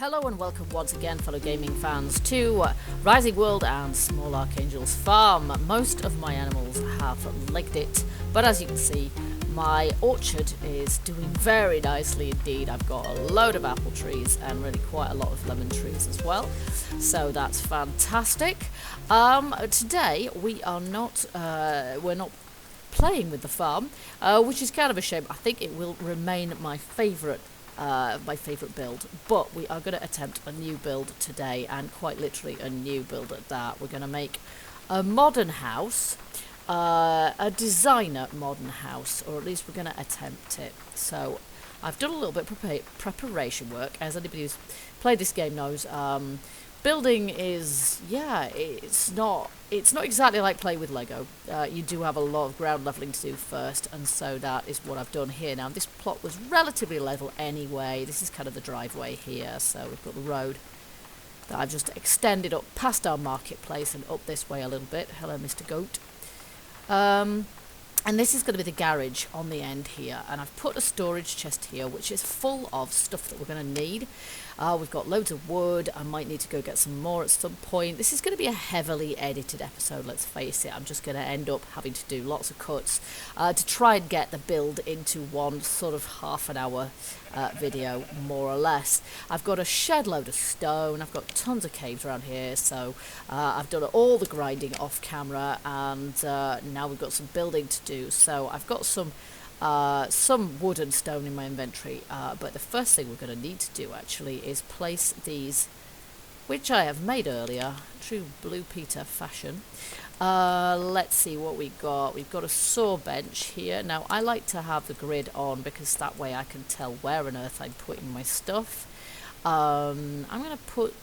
Hello and welcome once again, fellow gaming fans, to Rising World and Small Archangel's Farm. Most of my animals have legged it, but as you can see, my orchard is doing very nicely indeed. I've got a load of apple trees and really quite a lot of lemon trees as well, so that's fantastic. Today we are not, we're not playing with the farm, which is kind of a shame. I think it will remain my favourite build, but we are going to attempt a new build today, and quite literally a new build at that. We're going to make a modern house, a designer modern house, or at least we're going to attempt it. So I've done a little bit of preparation work. As anybody who's played this game knows, building is, yeah, it's not exactly like playing with Lego. You do have a lot of ground leveling to do first, and so that is what I've done here. Now, this plot was relatively level anyway. This is kind of the driveway here, so we've got the road that I've just extended up past our marketplace and up this way a little bit. Hello, Mr. Goat. And this is going to be the garage on the end here, and I've put a storage chest here which is full of stuff that we're going to need. We've got loads of wood. I might need to go get some more at some point. This is going to be a heavily edited episode, let's face it. I'm just going to end up having to do lots of cuts to try and get the build into one sort of half an hour video, more or less. I've got a shed load of stone. I've got tons of caves around here, so I've done all the grinding off camera, and now we've got some building to do. So I've got some wood and stone in my inventory, but the first thing we're going to need to do actually is place these, which I have made earlier, true Blue Peter fashion. Let's see what we got. We've got a saw bench here. Now, I like to have the grid on because that way I can tell where on earth I'm putting my stuff. I'm going to put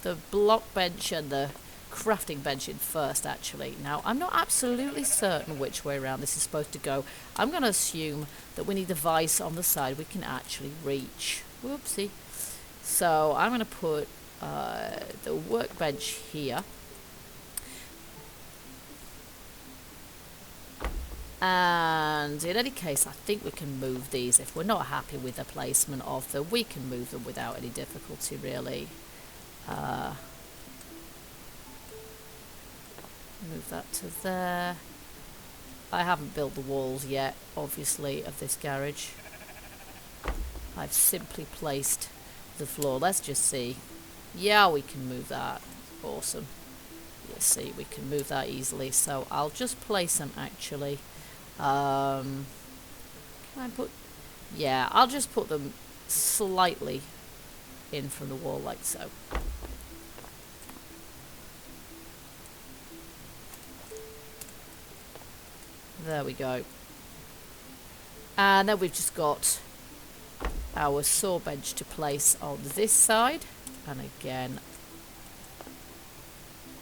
the block bench and the crafting bench in first, actually. Now, I'm not absolutely certain which way around this is supposed to go. I'm going to assume that we need a vise on the side we can actually reach. Whoopsie. So I'm going to put the workbench here. And in any case, I think we can move these. If we're not happy with the placement of them, we can move them without any difficulty, really. Move that to there. I haven't built the walls yet, obviously, of this garage. I've simply placed the floor. Let's just see. Yeah, we can move that. Awesome. You see, we can move that easily. So I'll just place them, actually. Can I put... Yeah, I'll just put them slightly in from the wall, like so. There we go. And then we've just got our saw bench to place on this side. And again,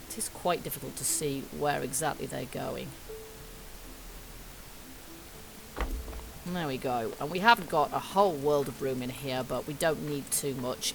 it is quite difficult to see where exactly they're going. And there we go. And we haven't got a whole world of room in here, but we don't need too much.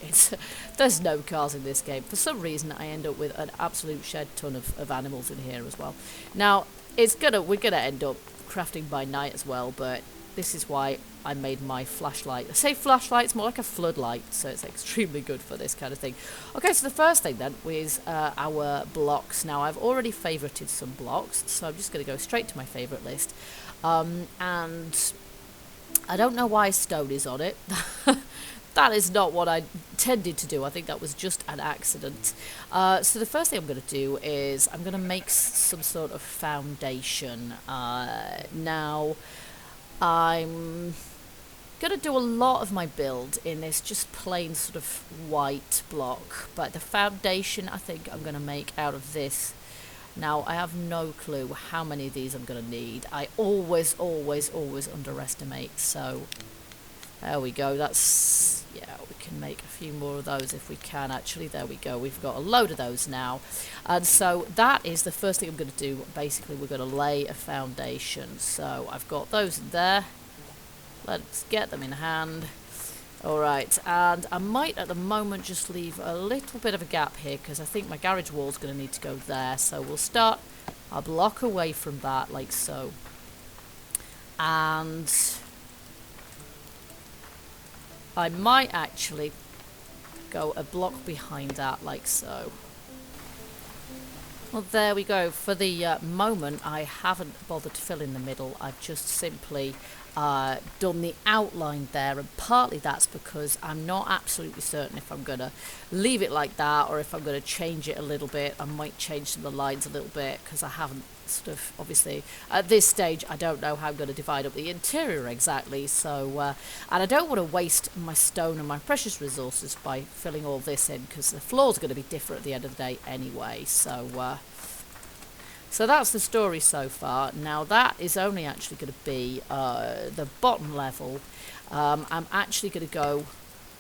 There's no cars in this game. For some reason, I end up with an absolute shed ton of animals in here as well. Now, we're gonna end up crafting by night as well, but this is why I made my flashlight. I say flashlight, it's more like a floodlight, so it's extremely good for this kind of thing. Okay, so the first thing then is our blocks. Now, I've already favorited some blocks, so I'm just gonna go straight to my favorite list. And I don't know why stone is on it. That is not what I intended to do. I think that was just an accident. So the first thing I'm going to do is I'm going to make some sort of foundation. Now, I'm going to do a lot of my build in this just plain sort of white block. But the foundation, I think I'm going to make out of this. Now, I have no clue how many of these I'm going to need. I always underestimate. So, there we go. That's... yeah, we can make a few more of those if we can, actually. There we go. We've got a load of those now. And so that is the first thing I'm going to do. Basically, we're going to lay a foundation. So I've got those in there. Let's get them in hand. Alright, and I might at the moment just leave a little bit of a gap here because I think my garage wall is going to need to go there. So we'll start a block away from that, like so. And I might actually go a block behind that, like so. Well, there we go. For the moment, I haven't bothered to fill in the middle. I've just simply done the outline there, and partly that's because I'm not absolutely certain if I'm going to leave it like that or if I'm going to change it a little bit. I might change some of the lines a little bit because I haven't sort of, obviously, at this stage, I don't know how I'm going to divide up the interior exactly. So, and I don't want to waste my stone and my precious resources by filling all this in because the floor's going to be different at the end of the day anyway. So, so that's the story so far. Now that is only actually going to be the bottom level. I'm actually going to go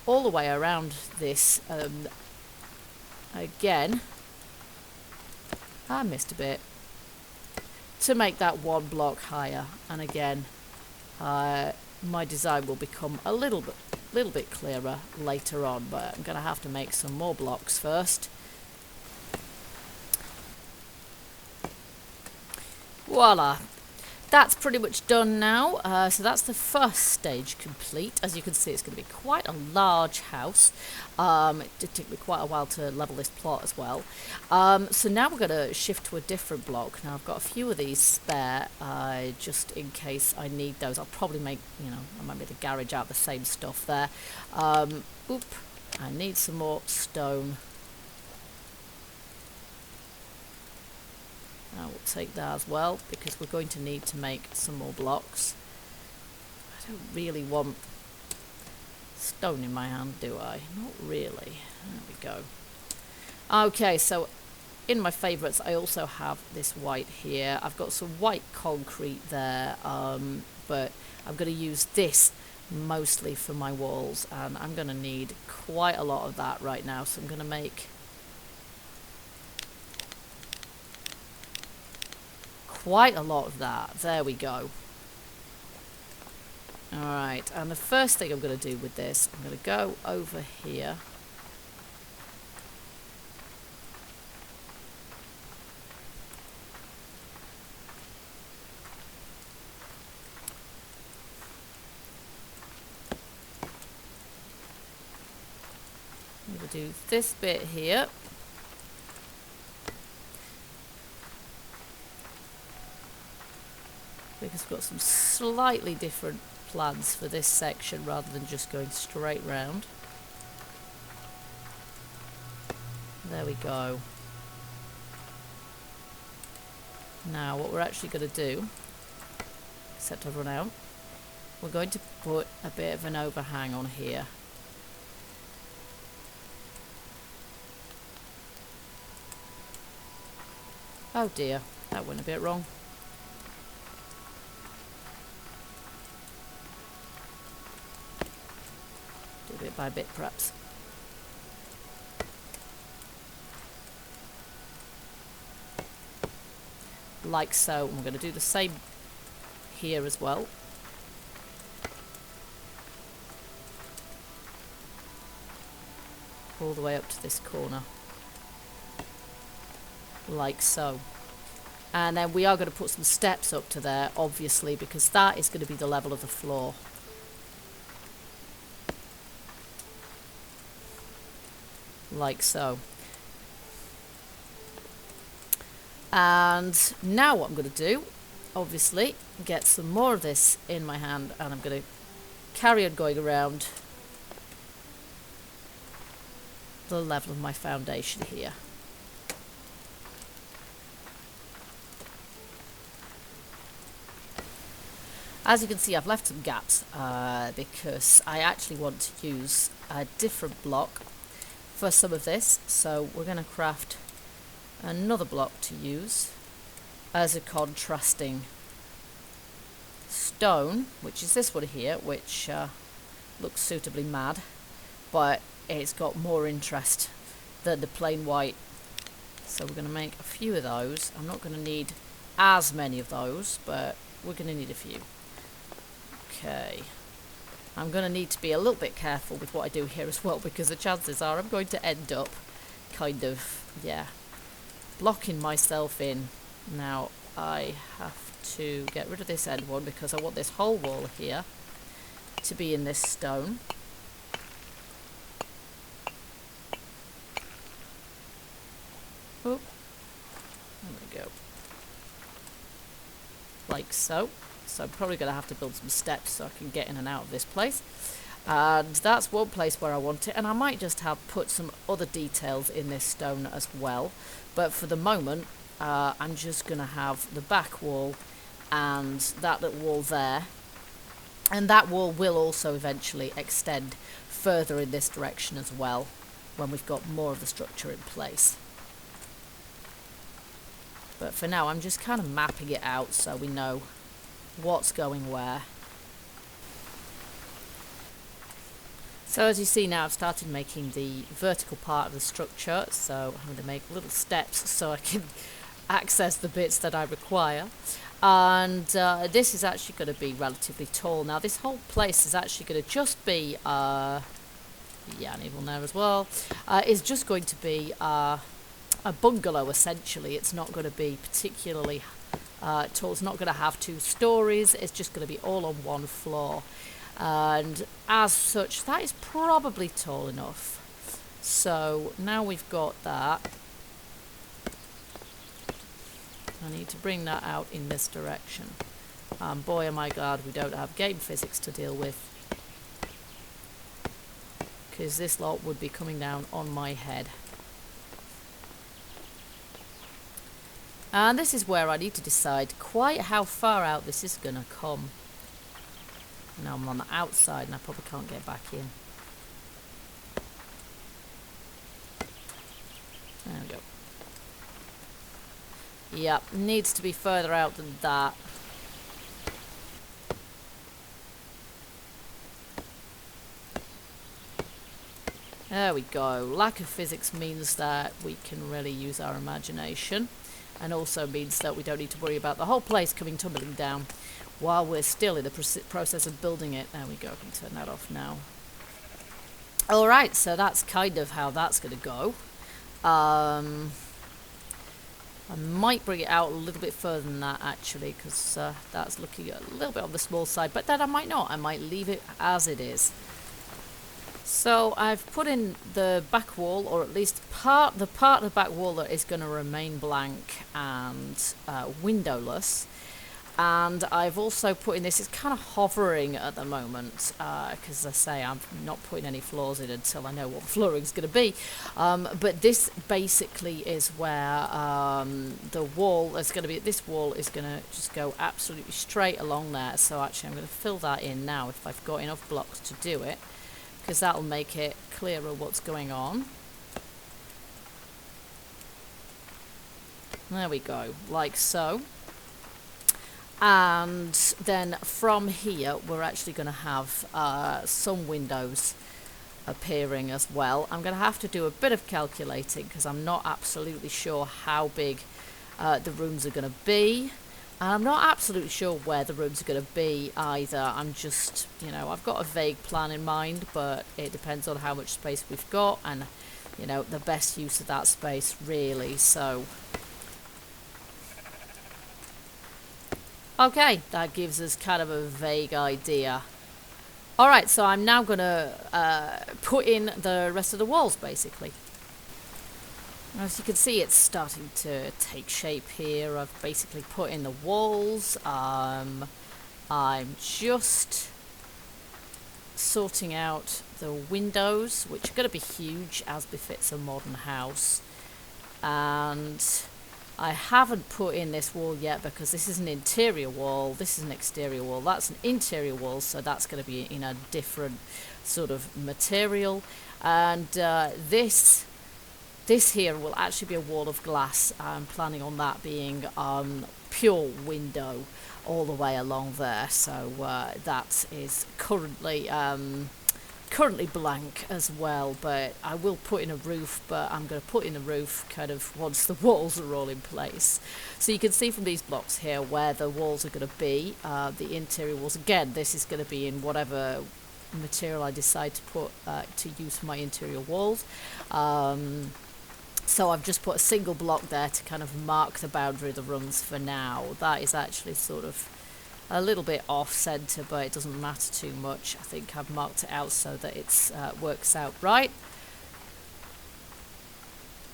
all the way around this again. I missed a bit. To make that one block higher. And again, my design will become a little bit clearer later on. But I'm going to have to make some more blocks first. Voila, that's pretty much done now. So that's the first stage complete. As you can see, it's going to be quite a large house. It did take me quite a while to level this plot as well. So now we're going to shift to a different block. Now I've got a few of these spare, just in case I need those. I'll probably make, I might make the garage out of the same stuff there. Oop, I need some more stone. I will take that as well because we're going to need to make some more blocks. I don't really want stone in my hand, do I? Not really. There we go. Okay, so in my favourites I also have this white here. I've got some white concrete there, but I'm going to use this mostly for my walls, and I'm going to need quite a lot of that right now, so I'm going to make quite a lot of that. There we go. Alright, and the first thing I'm going to do with this, I'm going to go over here. I'm going to do this bit here. Because we've got some slightly different plans for this section rather than just going straight round. There we go. Now what we're actually going to do, except I've run out, we're going to put a bit of an overhang on here. Oh dear, that went a bit wrong. Bit by bit, perhaps. Like so. And we're going to do the same here as well. All the way up to this corner. Like so. And then we are going to put some steps up to there, obviously, because that is going to be the level of the floor. Like so. And now what I'm going to do, obviously, get some more of this in my hand, and I'm going to carry on going around the level of my foundation here. As you can see, I've left some gaps because I actually want to use a different block for some of this, so we're going to craft another block to use as a contrasting stone, which is this one here, which looks suitably mad, but it's got more interest than the plain white. So we're going to make a few of those. I'm not going to need as many of those, but we're going to need a few. Okay. I'm going to need to be a little bit careful with what I do here as well, because the chances are I'm going to end up kind of, blocking myself in. Now I have to get rid of this end one because I want this whole wall here to be in this stone. Oop. There we go. Like so. So I'm probably going to have to build some steps so I can get in and out of this place. And that's one place where I want it. And I might just have put some other details in this stone as well. But for the moment, I'm just going to have the back wall and that little wall there. And that wall will also eventually extend further in this direction as well when we've got more of the structure in place. But for now, I'm just kind of mapping it out so we know what's going where. So as you see now, I've started making the vertical part of the structure, so I'm going to make little steps so I can access the bits that I require. And this is actually going to be relatively tall. Now this whole place is actually going to just be, yeah, I need one there as well, is just going to be a bungalow essentially. It's not going to be particularly tall. It's not going to have 2 stories. It's just going to be all on one floor. And as such, that is probably tall enough. So now we've got that. I need to bring that out in this direction. Boy, oh my god, we don't have game physics to deal with. Because this lot would be coming down on my head. And this is where I need to decide quite how far out this is going to come. Now I'm on the outside and I probably can't get back in. There we go. Yep, needs to be further out than that. There we go. Lack of physics means that we can really use our imagination. And also means that we don't need to worry about the whole place coming tumbling down while we're still in the process of building it. There we go, I can turn that off now. Alright, so that's kind of how that's going to go. I might bring it out a little bit further than that actually, because that's looking a little bit on the small side, but then I might not. I might leave it as it is. So I've put in the back wall, or at least the part of the back wall that is going to remain blank and windowless. And I've also put in this, it's kind of hovering at the moment, because as I say, I'm not putting any floors in until I know what the flooring is going to be. But this basically is where the wall is going to be, this wall is going to just go absolutely straight along there. So actually I'm going to fill that in now if I've got enough blocks to do it, because that'll make it clearer what's going on. There we go, like so. And then from here we're actually going to have some windows appearing as well. I'm going to have to do a bit of calculating because I'm not absolutely sure how big the rooms are going to be. And I'm not absolutely sure where the rooms are going to be either. I'm just, you know, I've got a vague plan in mind, but it depends on how much space we've got and, you know, the best use of that space really. So okay, that gives us kind of a vague idea. Alright, so I'm now going to put in the rest of the walls, basically. As you can see, it's starting to take shape here. I've basically put in the walls. I'm just sorting out the windows, which are going to be huge, as befits a modern house. And I haven't put in this wall yet because this is an interior wall, this is an exterior wall, that's an interior wall, so that's going to be in a different sort of material. And this here will actually be a wall of glass. I'm planning on that being pure window all the way along there, so that is currently blank as well, but I will put in a roof, but I'm going to put in the roof kind of once the walls are all in place. So you can see from these blocks here where the walls are going to be, the interior walls. Again, this is going to be in whatever material I decide to put to use for my interior walls. So I've just put a single block there to kind of mark the boundary of the rooms for now. That is actually sort of a little bit off centre, but it doesn't matter too much. I think I've marked it out so that it works out right.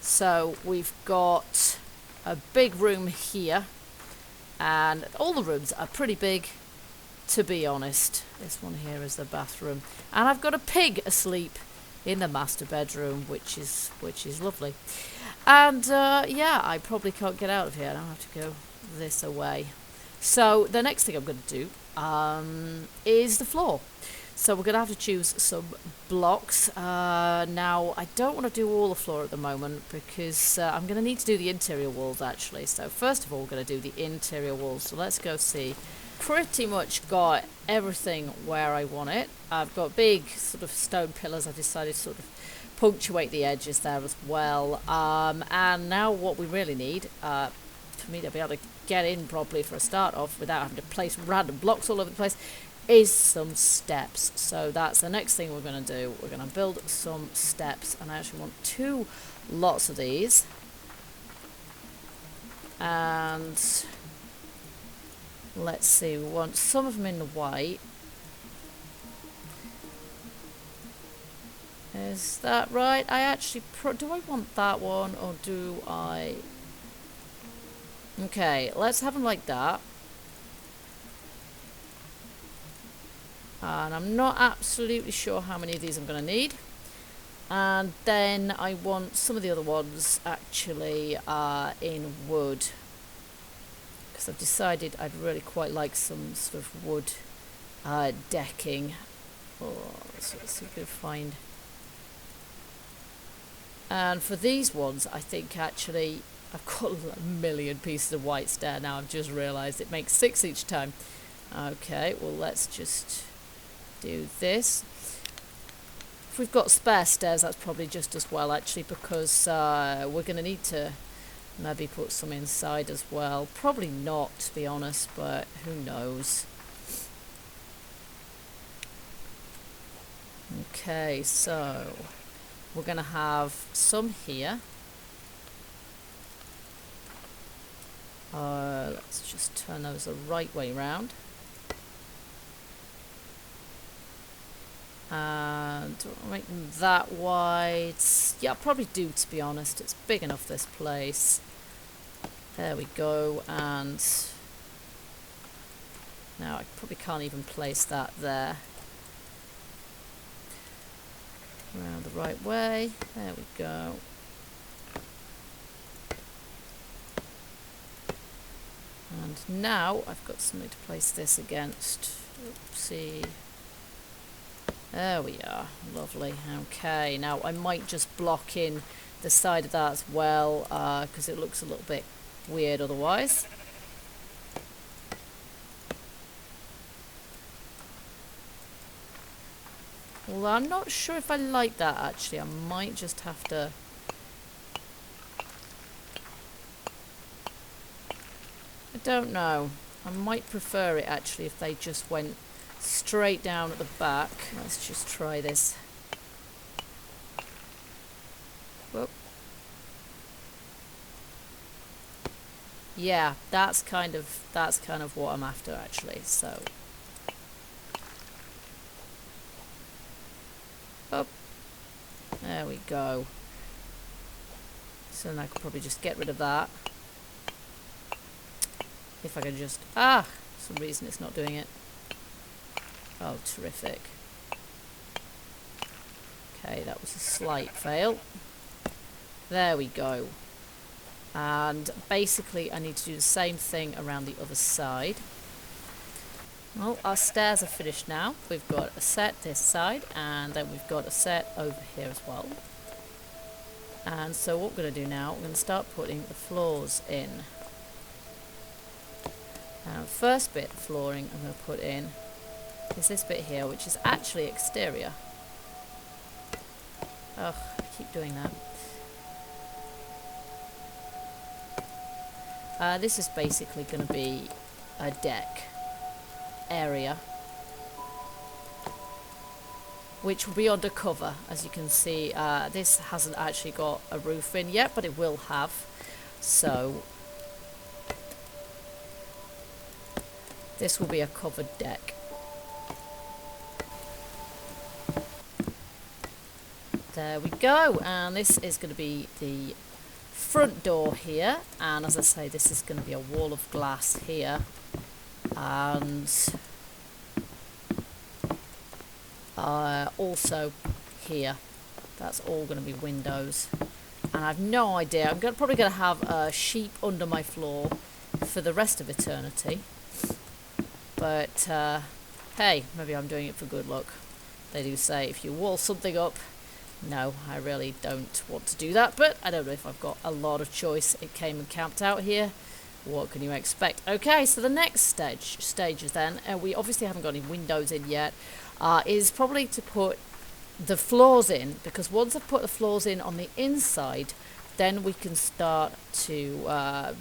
So we've got a big room here, and all the rooms are pretty big, to be honest. This one here is the bathroom, and I've got a pig asleep in the master bedroom, which is lovely. And yeah, I probably can't get out of here. I'll have to go this away. So the next thing I'm going to do is the floor. So we're going to have to choose some blocks. Now, I don't want to do all the floor at the moment because I'm going to need to do the interior walls, actually. So first of all, we're going to do the interior walls. So let's go see. Pretty much got everything where I want it. I've got big sort of stone pillars. I've decided to sort of punctuate the edges there as well. And now what we really need, for me to be able to get in properly for a start off without having to place random blocks all over the place, is some steps. So that's the next thing we're going to do. We're going to build some steps, and I actually want 2 lots of these. And let's see, we want some of them in the white. Is that right? I actually do I want that one, or do I? Okay, let's have them like that. And I'm not absolutely sure how many of these I'm going to need. And then I want some of the other ones actually in wood, because I've decided I'd really quite like some sort of wood decking. Oh, let's see if we can find. And for these ones, I think actually I've got a million pieces of white stair now. I've just realised it makes 6 each time. Okay, well let's just do this. If we've got spare stairs, that's probably just as well, actually, because we're going to need to maybe put some inside as well. Probably not, to be honest, but who knows. Okay, so we're going to have some here. Let's just turn those the right way round. And don't make them that wide. Yeah, I'll probably do, to be honest. It's big enough, this place. There we go. And now I probably can't even place that there. Around the right way. There we go. And now I've got something to place this against. Oopsie. There we are. Lovely. Okay, now I might just block in the side of that as well, because it looks a little bit weird otherwise. Well, I'm not sure if I like that, actually. I might just have to... I don't know. I might prefer it, actually, if they just went straight down at the back. Let's just try this. Whoop. Yeah, that's kind of what I'm after, actually. So, up. There we go. So then I could probably just get rid of that. If I can just... for some reason it's not doing it. Oh, terrific. Okay, that was a slight fail. There we go. And basically I need to do the same thing around the other side. Well, our stairs are finished now. We've got a set this side, and then we've got a set over here as well. And so what we're going to do now, we're going to start putting the floors in. Now, the first bit of flooring I'm going to put in is this bit here, which is actually exterior. Ugh, I keep doing that. This is basically going to be a deck area, which will be undercover. As you can see, this hasn't actually got a roof in yet, but it will have. So this will be a covered deck. There we go, and this is going to be the front door here, and as I say, this is going to be a wall of glass here, and also here. That's all going to be windows. And I've no idea. I'm probably going to have sheep under my floor for the rest of eternity. But hey, maybe I'm doing it for good luck. They do say if you wall something up. No, I really don't want to do that, but I don't know if I've got a lot of choice. It came and camped out here. What can you expect? Okay, so the next stages then, and we obviously haven't got any windows in yet, is probably to put the floors in, because once I've put the floors in on the inside, then we can start to,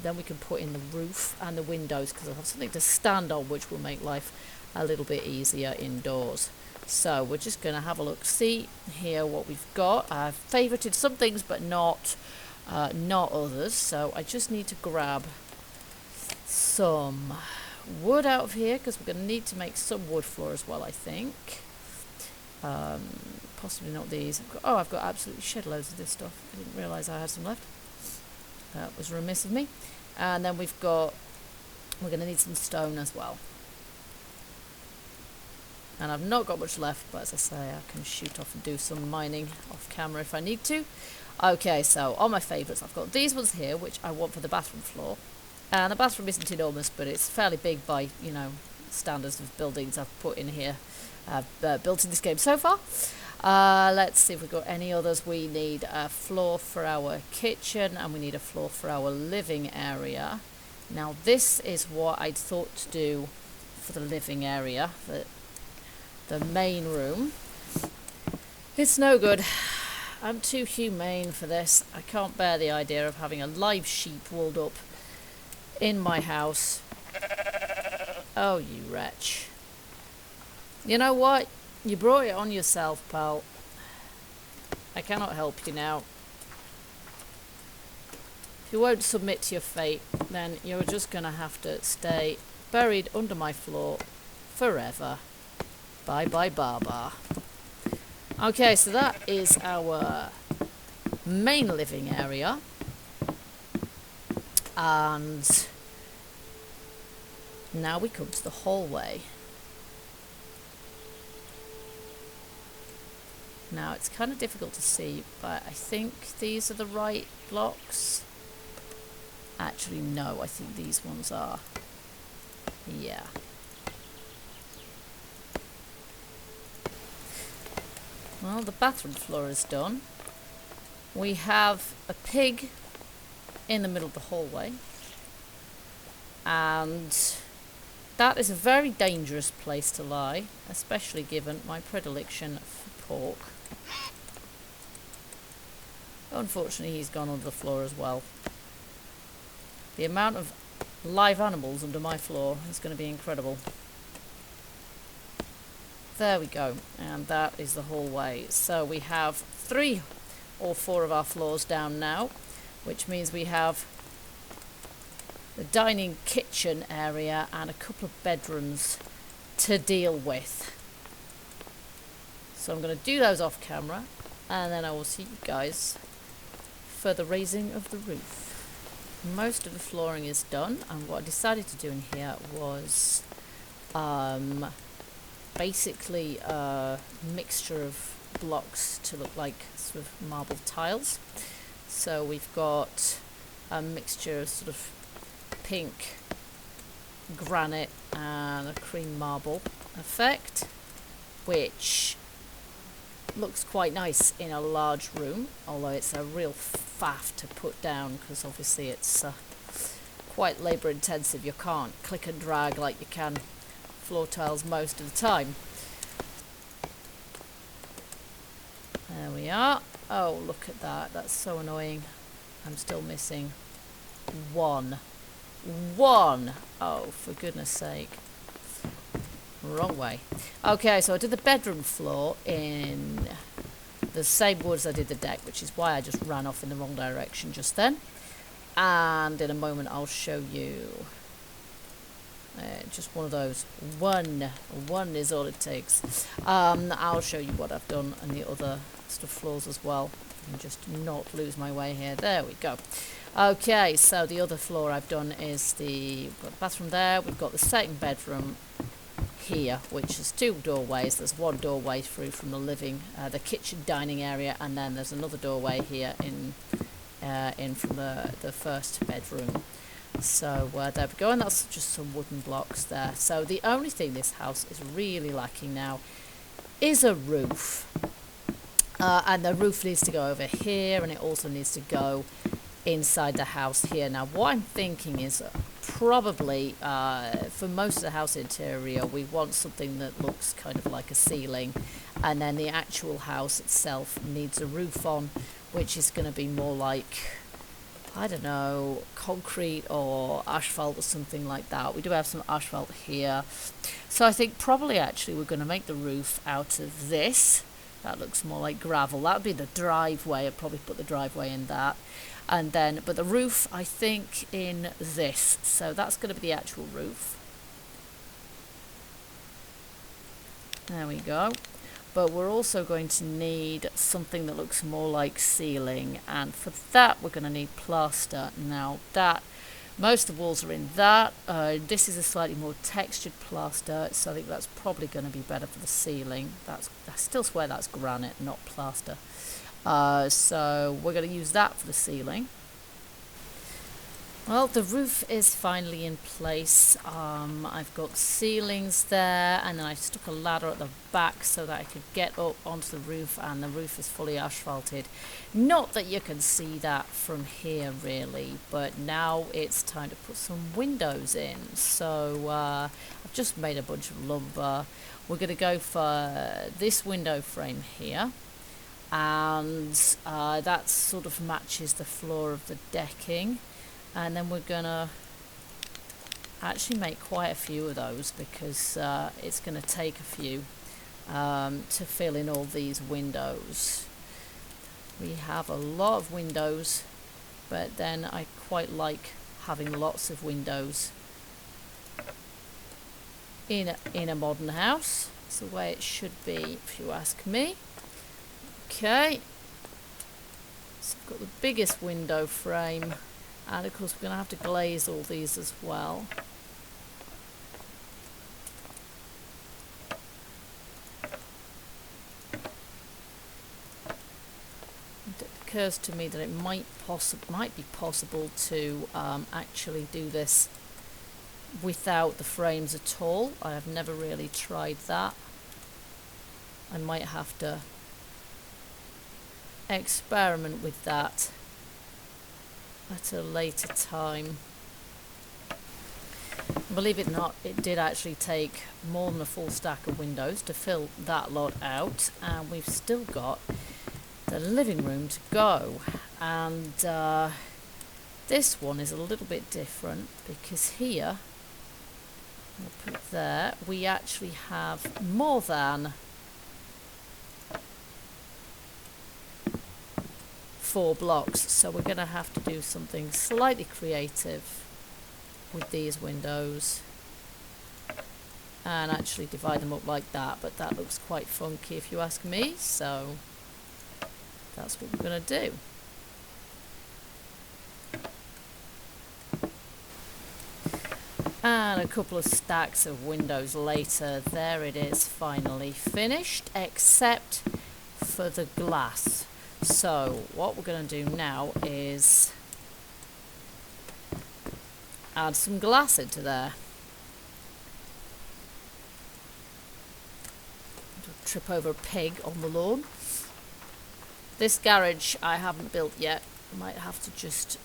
then we can put in the roof and the windows, because I'll have something to stand on, which will make life a little bit easier indoors. So we're just going to have a look, see here what we've got. I've favorited some things, but not others. So I just need to grab some wood out of here, because we're going to need to make some wood floor as well, I think. Possibly not these. I've got absolutely shed loads of this stuff. I didn't realise I had some left. That was remiss of me. And then we're going to need some stone as well. And I've not got much left, but as I say, I can shoot off and do some mining off camera if I need to. Okay, so on my favourites, I've got these ones here, which I want for the bathroom floor. And the bathroom isn't enormous, but it's fairly big by, standards of buildings I've put in here, built in this game so far. Let's see if we've got any others. We need a floor for our kitchen, and we need a floor for our living area. Now, this is what I'd thought to do for the living area, the main room. It's no good. I'm too humane for this. I can't bear the idea of having a live sheep walled up in my house. Oh, you wretch. You know what? You brought it on yourself, pal. I cannot help you now. If you won't submit to your fate, then you're just going to have to stay buried under my floor forever. Bye bye, Baba. Okay, so that is our main living area. And now we come to the hallway. Now it's kind of difficult to see, but I think these are the right blocks. Actually, no, I think these ones are. Yeah. Well, the bathroom floor is done. We have a pig in the middle of the hallway. And that is a very dangerous place to lie, especially given my predilection for pork. Unfortunately, he's gone under the floor as well. The amount of live animals under my floor is going to be incredible. There we go, and that is the hallway. So we have 3 or 4 of our floors down now, which means we have the dining kitchen area and a couple of bedrooms to deal with. So I'm going to do those off camera, and then I will see you guys for the raising of the roof. Most of the flooring is done, and what I decided to do in here was basically a mixture of blocks to look like sort of marble tiles. So we've got a mixture of sort of pink granite and a cream marble effect, which looks quite nice in a large room, although it's a real faff to put down because obviously it's quite labour intensive. You can't click and drag like you can floor tiles most of the time. There we are. Oh, look at that. That's so annoying. I'm still missing one. Oh, for goodness sake. Wrong way. Okay, so I did the bedroom floor in the same wood as I did the deck, which is why I just ran off in the wrong direction just then. And in a moment I'll show you just one of those. One is all it takes. I'll show you what I've done on the other sort of floors as well. And just not lose my way here. There we go. Okay, so the other floor I've done is we've got the bathroom there. We've got the second bedroom here, which is 2 doorways. There's one doorway through from the kitchen dining area, and then there's another doorway here in from the first bedroom. So there we go, and that's just some wooden blocks there. So the only thing this house is really lacking now is a roof. And the roof needs to go over here, and it also needs to go inside the house here. Now what I'm thinking is probably for most of the house interior we want something that looks kind of like a ceiling, and then the actual house itself needs a roof on, which is going to be more like, I don't know, concrete or asphalt or something like that. We do have some asphalt here, so I think probably actually we're going to make the roof out of this. That looks more like gravel. That would be the driveway. I'd probably put the driveway in that. And then, but the roof, I think, in this. So that's going to be the actual roof. There we go. But we're also going to need something that looks more like ceiling. And for that, we're going to need plaster. Now, most of the walls are in that. This is a slightly more textured plaster, so I think that's probably going to be better for the ceiling. I still swear that's granite, not plaster. So we're going to use that for the ceiling. Well, the roof is finally in place. I've got ceilings there, and then I stuck a ladder at the back so that I could get up onto the roof, and the roof is fully asphalted. Not that you can see that from here really, but now it's time to put some windows in. So I've just made a bunch of lumber. We're going to go for this window frame here, and that sort of matches the floor of the decking. And then we're going to actually make quite a few of those, because it's going to take a few to fill in all these windows. We have a lot of windows, but then I quite like having lots of windows in a modern house. It's the way it should be, if you ask me. Okay, so I've got the biggest window frame. And of course we're going to have to glaze all these as well. It occurs to me that it might be possible to actually do this without the frames at all. I have never really tried that. I might have to experiment with that at a later time. Believe it or not, it did actually take more than a full stack of windows to fill that lot out, and we've still got the living room to go. And this one is a little bit different, because here, I'll put it there, we actually have more than 4 blocks, so we're going to have to do something slightly creative with these windows and actually divide them up like that, but that looks quite funky if you ask me, so that's what we're going to do. And a couple of stacks of windows later, there it is, finally finished, except for the glass. So what we're going to do now is add some glass into there. Trip over a pig on the lawn. This garage I haven't built yet. I might have to just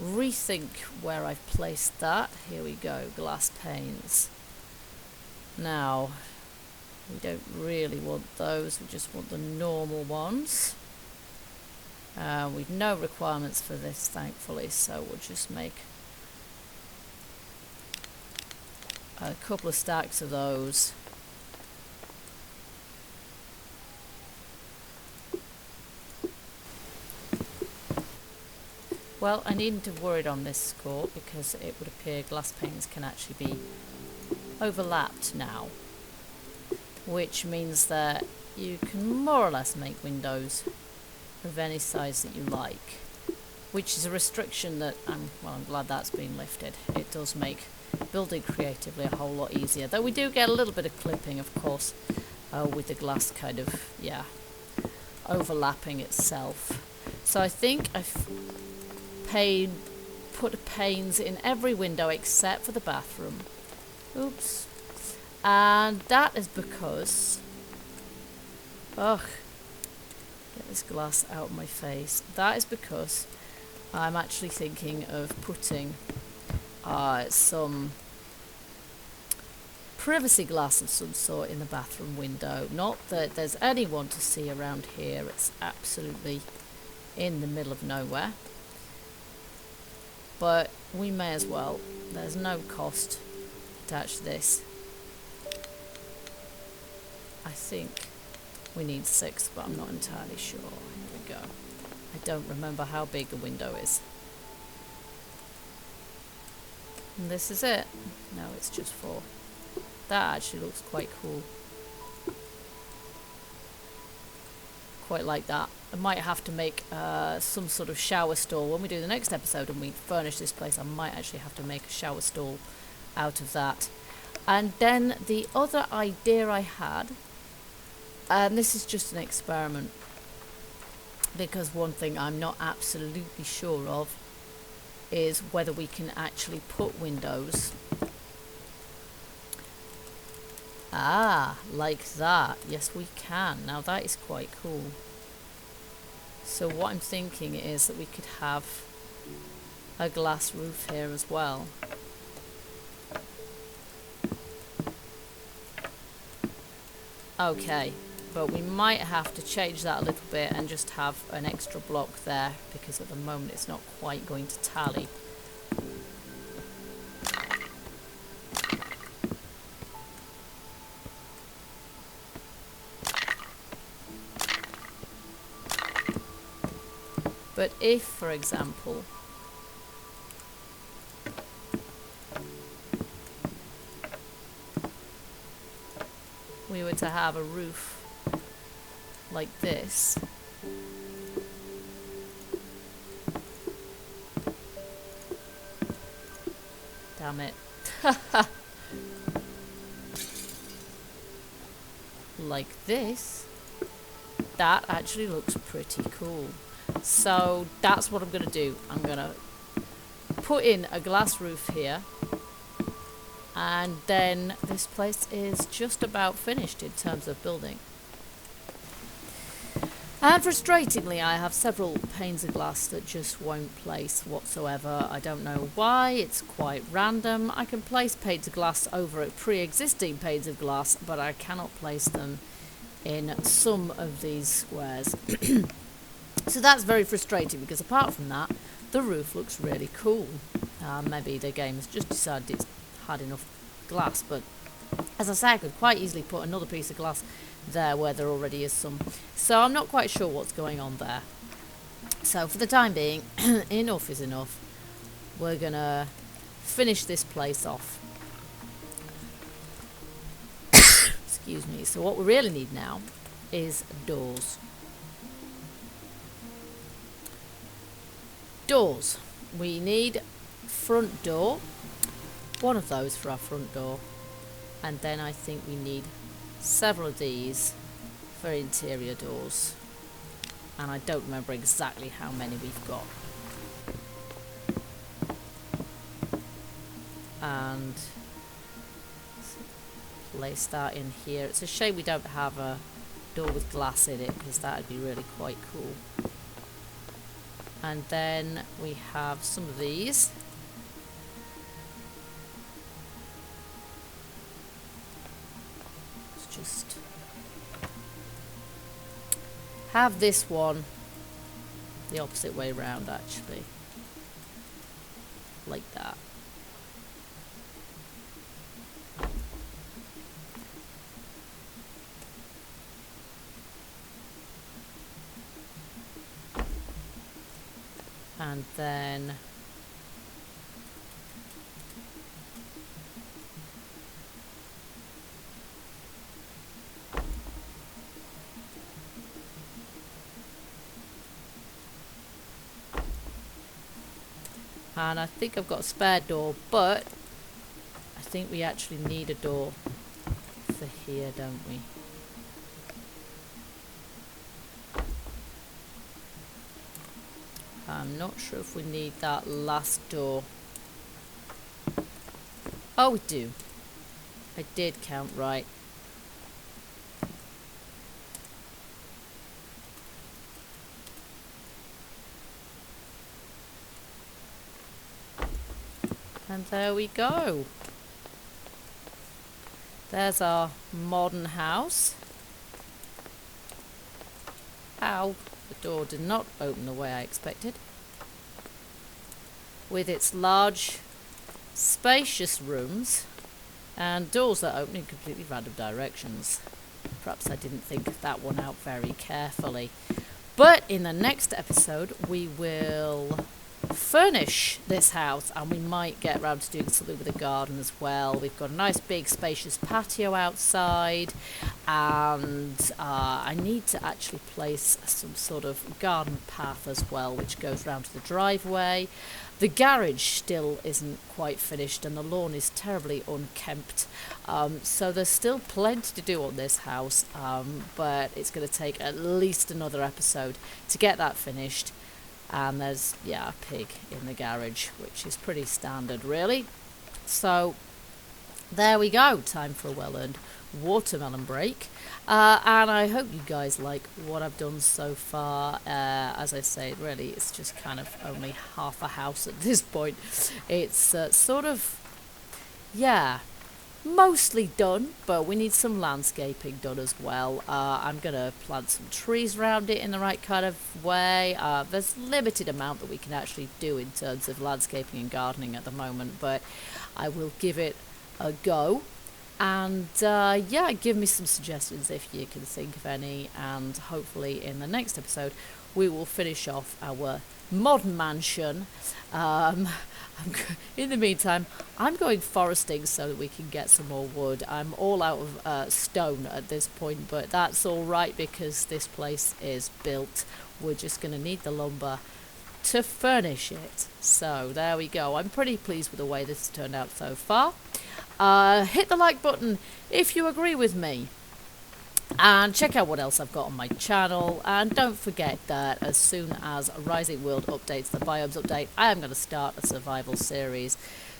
rethink where I've placed that. Here we go, glass panes. Now, we don't really want those, we just want the normal ones. We've no requirements for this, thankfully, so we'll just make a couple of stacks of those. Well, I needn't have worried on this score, because it would appear glass panes can actually be overlapped now, which means that you can more or less make windows of any size that you like, which is a restriction that I'm glad that's been lifted. It does make building creatively a whole lot easier, though we do get a little bit of clipping, of course, with the glass kind of, overlapping itself. So I think I've put panes in every window except for the bathroom. Oops. And that is because... Ugh. Get this glass out of my face. That is because I'm actually thinking of putting some privacy glass of some sort in the bathroom window. Not that there's anyone to see around here. It's absolutely in the middle of nowhere. But we may as well. There's no cost attached to this. I think we need 6, but I'm not entirely sure. Here we go. I don't remember how big the window is. And this is it. No, it's just 4. That actually looks quite cool. Quite like that. I might have to make some sort of shower stall. When we do the next episode and we furnish this place, I might actually have to make a shower stall out of that. And then the other idea I had, and this is just an experiment, because one thing I'm not absolutely sure of is whether we can actually put windows like that. Yes, we can. Now that is quite cool. So what I'm thinking is that we could have a glass roof here as well. Okay, but we might have to change that a little bit and just have an extra block there, because at the moment it's not quite going to tally. But if, for example, we were to have a roof like this, damn it, like this, that actually looks pretty cool. So that's what I'm going to do. I'm going to put in a glass roof here, and then this place is just about finished in terms of building. And frustratingly, I have several panes of glass that just won't place whatsoever. I don't know why. It's quite random. I can place panes of glass over pre-existing panes of glass, but I cannot place them in some of these squares. So that's very frustrating, because apart from that, the roof looks really cool. Maybe the game has just decided it's had enough glass, but as I say, I could quite easily put another piece of glass there where there already is some. So I'm not quite sure what's going on there. So for the time being, enough is enough. We're gonna finish this place off. Excuse me. So what we really need now is doors. Doors. We need front door. One of those for our front door. And then I think we need several of these for interior doors. And I don't remember exactly how many we've got. And place that in here. It's a shame we don't have a door with glass in it, because that would be really quite cool. And then we have some of these. Let's just have this one the opposite way round, actually. Like that. And then And I think I've got a spare door, but I think we actually need a door for here, don't we? I'm not sure if we need that last door. Oh, we do. I did count right. And there we go. There's our modern house. Ow, the door did not open the way I expected. With its large, spacious rooms and doors that open in completely random directions. Perhaps I didn't think that one out very carefully. But in the next episode, we will furnish this house, and we might get around to doing something with the garden as well. We've got a nice big spacious patio outside, and I need to actually place some sort of garden path as well, which goes round to the driveway. The garage still isn't quite finished, and the lawn is terribly unkempt, so there's still plenty to do on this house, but it's going to take at least another episode to get that finished. And there's, yeah, a pig in the garage, which is pretty standard, really. So, there we go. Time for a well-earned watermelon break. And I hope you guys like what I've done so far. As I say, really, it's just kind of only half a house at this point. It's sort of, yeah, mostly done, but we need some landscaping done as well. I'm going to plant some trees around it in the right kind of way. There's limited amount that we can actually do in terms of landscaping and gardening at the moment, but I will give it a go. And yeah, give me some suggestions if you can think of any, and hopefully in the next episode we will finish off our modern mansion. In the meantime, I'm going foresting so that we can get some more wood. I'm all out of stone at this point, but that's all right because this place is built. We're just going to need the lumber to furnish it. So there we go. I'm pretty pleased with the way this has turned out so far. Hit the like button if you agree with me. And check out what else I've got on my channel. And don't forget that as soon as Rising World updates the biomes update, I am going to start a survival series.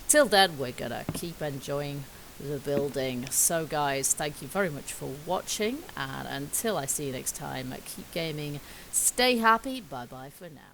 Till then, we're going to keep enjoying the building. So guys, thank you very much for watching. And until I see you next time, keep gaming, stay happy. Bye bye for now.